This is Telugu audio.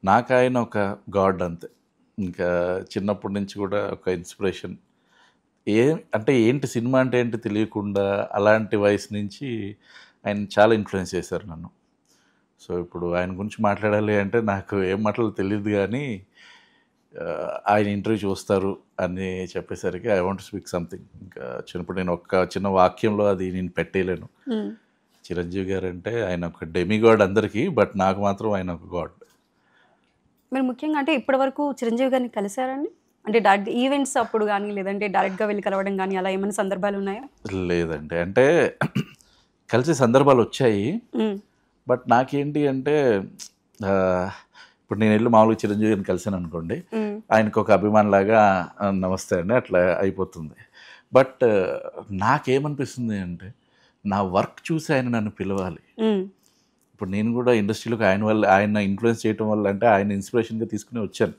నాకు ఆయన ఒక గాడ్ అంతే. ఇంకా చిన్నప్పటి నుంచి కూడా ఒక ఇన్స్పిరేషన్. అంటే ఏంటి సినిమా అంటే ఏంటి తెలియకుండా అలాంటి వయసు నుంచి ఆయన చాలా ఇన్ఫ్లుయెన్స్ చేశారు నన్ను. సో ఇప్పుడు ఆయన గురించి మాట్లాడాలి అంటే నాకు ఏం మాటలు తెలియదు కానీ ఆయన ఇంటర్వ్యూ చూస్తారు అని చెప్పేసరికి ఐ వాంట్ స్పీక్ సంథింగ్. ఇంకా చిన్నప్పుడు నేను ఒక చిన్న వాక్యంలో అది నేను పెట్టేయలేను. చిరంజీవి గారు అంటే ఆయన ఒక డెమిగాడ్ అందరికీ, బట్ నాకు మాత్రం ఆయన ఒక గాడ్. మీరు ముఖ్యంగా అంటే ఇప్పటి వరకు చిరంజీవి గారిని కలిసారండి? అంటే డైరెక్ట్ ఈవెంట్స్ అప్పుడు కానీ లేదంటే డైరెక్ట్గా వెళ్ళి కలవడం కానీ అలా ఏమైనా సందర్భాలు ఉన్నాయా? లేదండి, అంటే కలిసే సందర్భాలు వచ్చాయి. బట్ నాకేంటి అంటే ఇప్పుడు నేను వెళ్ళి మామూలుగా చిరంజీవి గారిని కలిసాను అనుకోండి, ఆయనకు ఒక అభిమానిలాగా నమస్తే అండి అట్లా అయిపోతుంది. బట్ నాకేమనిపిస్తుంది అంటే నా వర్క్ చూసి ఆయన నన్ను పిలవాలి. ఇప్పుడు నేను కూడా ఇండస్ట్రీలోకి ఆయన ఇన్ఫ్లుయెన్స్ చేయడం వల్ల అంటే ఆయన ఇన్స్పిరేషన్గా తీసుకుని వచ్చాను.